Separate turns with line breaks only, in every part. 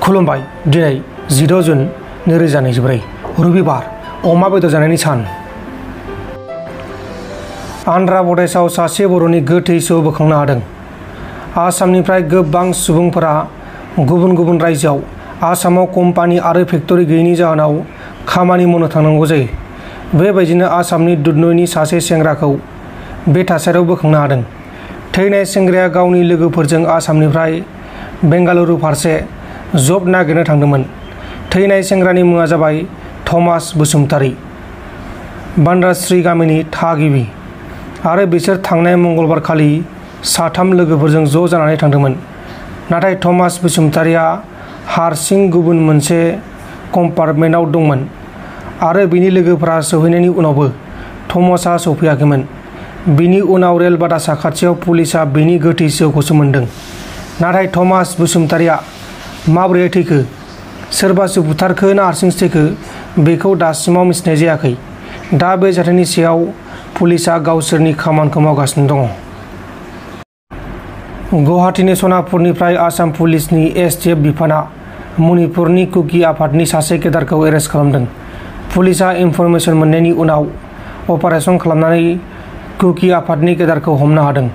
खुलुमबाय। दिनै 16 जुन 2024 रबिबार अमा बेदर जानायनि सान। आन्ध्रा प्रदेशआव सासे बर'नि गोथै सह बोखांनो हादों। आसामनिफ्राय गोबां सुबुंफोरा गुबुन गुबुन रायजोआव आसामाव कम्पानि आरो फेक्टरि गैयैनि जाहोनाव खामानि मावनो थांनांगौ जायो। बेबायदिनो आसामनि दुधनैनि सासे सेंग्राखौ बे थासारियाव बोखांनो हादों। थैनाय सेंग्राया गावनि लोगोफोरजों आसामनिफ्राय बेंगालुरु फारसे जब नागिरनो थांदोंमोन। थैनाय सेंग्रानि मुङा जाबाय थमास बसुमतारी, बान्द्राश्री गामिनि थागिबि आरो बिसोर थांनाय मंगलबार खालि साथाम लोगोफोरजों ज' जानानै थांदोंमोन। नाथाय थमास बसुमतारीया हारसिं गुबुन मोनसे कम्पार्टमेन्टआव दंमोन आरो बिनि लोगोफोरा सौहैनायनि उनावबो थमासआ सौफैयाखैमोन। बिनि उनाव रेल बादासा खाथियाव पुलिसआ बिनि गोथै सहखौसो मोन्दों। नाथाय थमास बसुमतारीया माबोरै थैखो, सोरबासो बुथारखो ना हारसिंसो थैखो बेखौ दासिमाव मिथिनाय जायाखै। दा बे जाथायनि सायाव पुलिसआ गावसोरनि खामानिखौ मावगासिनो दङ। गुवाहाटीनि सनापुरनिफ्राय आसाम पुलिसनि एसटिएफ बिफाना मणिपुरनि कुकि आफादनि सासे केडारखौ एरेस्ट खालामदों। पुलिसआ इनफरमेसन मोननायनि उनाव अपारेसन खालामनानै कुकि आफादनि केडारखौ हमनो हादों।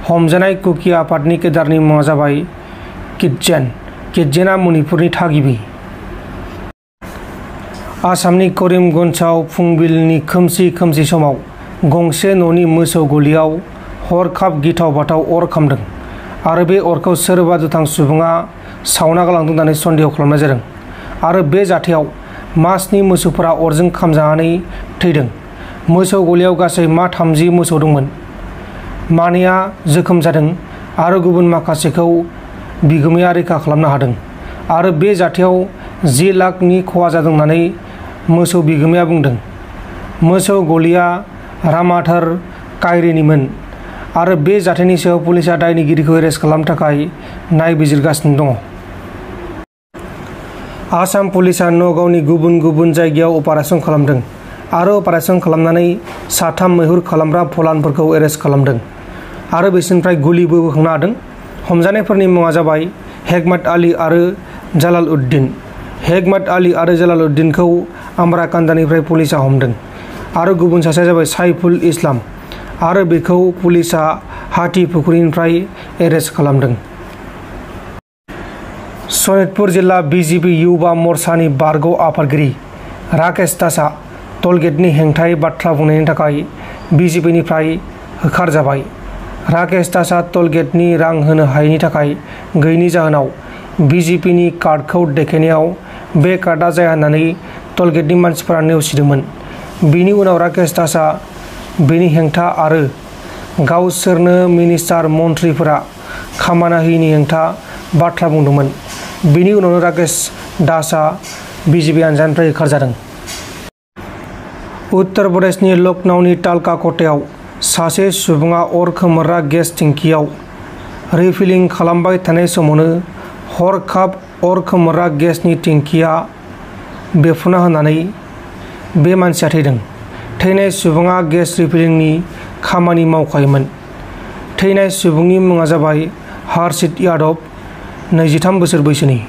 हमजानाय कुकि आफादनि केडारनि मुङा जाबाय किटजेन। किटजेनआ मणिपुरनि थागिबि। आसामनि करिमगन्जआव फुंबिलिनि खोमसि समाव गंसे न'नि मोसौ गलियाव हरखाब गिथाव बाथाव अर खामदों आरो बे अरखौ सोरबा दुथां सुबुङा सावना गालांदों होननानै सन्देह खालामनाय जादों आरो बे जाथायाव मासनि मोसौफोरा अरजों खामजानानै थैदों। मोसौ गलियाव गासै 30 मोसौ दंमोन। मानैया जोखोम जादों आरो गुबुन माखासेखौ बिगोमाया रैखा खालामनो हादों आरो बे जाथायाव 10 लाखनि खहा जादों होननानै मोसौ बिगोमाया बुंदों। मोसौ गलिया रामाधर कायरेनिमोन आरो बे जाथायनि सायाव पुलिसआ दायनिगिरिखौ एरेस्ट खालामनो थाखाय नायबिजिरगासिनो दङ। आसाम पुलिसआ नगावनि गुबुन गुबुन जायगायाव अपारेसन खालामदों आरो अपारेसन खालामनानै 3 मैहुर खालामग्रा फलानफोरखौ एरेस्ट खालामदों आरो बिसोरनिफ्राय गुलिबो बोखांनो हादों। हमजानायफोरनि मुङा जाबाय हेकमत आली आरो जालालउद्दिन। हेकमत आली आरो जालालउद्दिनखौ आम्राकान्दानिफ्राय पुलिसआ हमदों आरो गुबुन सासेया जाबाय साइफुल इस्लाम आरो बेखौ पुलिसआ हाथिपुखुरिनिफ्राय एरेस्ट खालामदों। सनितपुर जिल्ला बिजेपि युवा मर्चानि बारग' आफादगिरि राकेश दासआ टलगेटनि हेंथायै बाथ्रा बुंनायनि थाखाय बिजेपिनिफ्राय होखारजाबाय। राकेश दासआ टलगेटनि रां होनो हायैनि थाखाय गैयैनि जाहोनाव बिजेपिनि कार्डखौ देखायनायाव बे कार्डआ जाया होननानै टलगेटनि मानसिफोरा नेवसिदोंमोन। बिनि उनाव राकेश दासआ बेनि हेंथा आरो गावसोरनो मिनिस्टार मन्थ्रिफोरा खामानि होयैनि हेंथा बाथ्रा बुंदोंमोन। बिनि उनावनो राकेश दासआ बिजेपि हानजानिफ्राय होखारजादों। उत्तर प्रदेशनि लखनऊनि तालका खथायाव सासे सुबुङा अर खोमोरग्रा गेस टेंकियाव रिफिलिं खालामबाय थानाय समावनो हरखाब अर खोमोरग्रा गेसनि टेंकिया बेफ्रुना होनानै बे मानसिया थैदों। थैनाय सुबुङा गेस रिफिलिंनि खामानि मावखायोमोन। थैनाय सुबुंनि मुङा जाबाय हर्षित यादव, 23 बोसोर बैसोनि।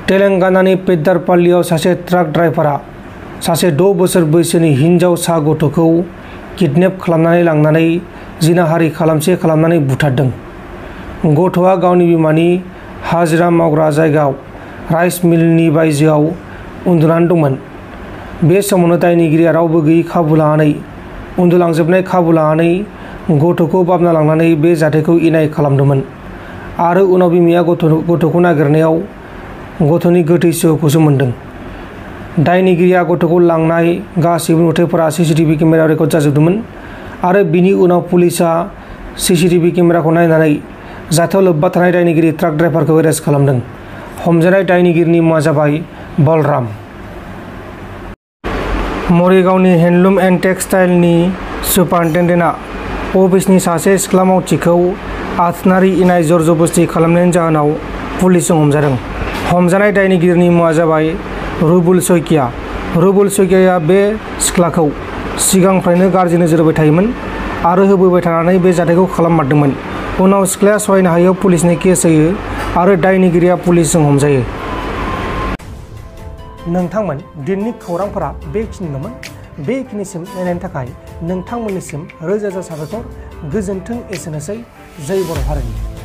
तेलेंगानानि पेद्दारपाल्लीआव सासे ट्राक ड्राइभारा सासे 6 बोसोर बैसोनि हिनजावसा गथ'खौ किडनेप खालामनानै लांनानै जिनाहारि खालामनानै बुथारदों। गथ'आ गावनि बिमानि हाजिरा मावग्रा जायगायाव राइस मिलनि बायजोआव उन्दुनानै दंमोन। बे समावनो दायनिगिरिया रावबो गैयै उन्दुलांजोबनाय खाबु लानानै गथ'खौ बाबना लांनानै बे जाथायखौ इनाय खालामदोंमोन आरो उनाव बिमाया गथ'खौ नागिरनायाव गथ'नि गोथै सहखौसो मोन्दों। दायनिगिरिया गथ'खौ लांनाय गासैबो नुथायफोरा सीसीटीवी केमेरायाव रेकर्ड जाजोबदोंमोन आरो बिनि उनाव पुलिसआ सीसीटीवी केमेराखौ नायनानै जाथायाव लोब्बा थानाय दायनिगिरि ट्राक ड्राइभारखौ एरेस्ट खालामदों। हमजानाय दायनिगिरिनि मुङा जाबाय बलराम। मरिगावनि हेन्डलुम एन्ड टेक्सटाइलनि सुपारिनटेन्डेन्टआ अफिसनि सासे सिख्ला मावथिखौ आथोनारि इनाय जरजबस्ति खालामनायनि जाहोनाव पुलिसजों हमजादों। हमजानाय दायनिगिरिनि मुङा जाबाय रुबुल सइकिया। रुबुल सइकियाया बे सिख्लाखौ सिगांनिफ्रायनो गाज्रि नोजोर होबाय थायोमोन आरो होबोबाय थानानै बे जाथायखौ खालाममारदोंमोन। उनाव सिख्लाया सहायनो हायैयाव पुलिसनो केस होयो आरो दायनिगिरिया पुलिसजों हमजायो। नोंथांमोन दिननि खौरांफोरा बेखिनिल'मोन। बेखिनिसिम नायनायनि थाखाय नोंथांमोननिसिम रोजा रोजा साबायखर। गोजोन्थों। एसेनोसै। जै बर' हारिनि।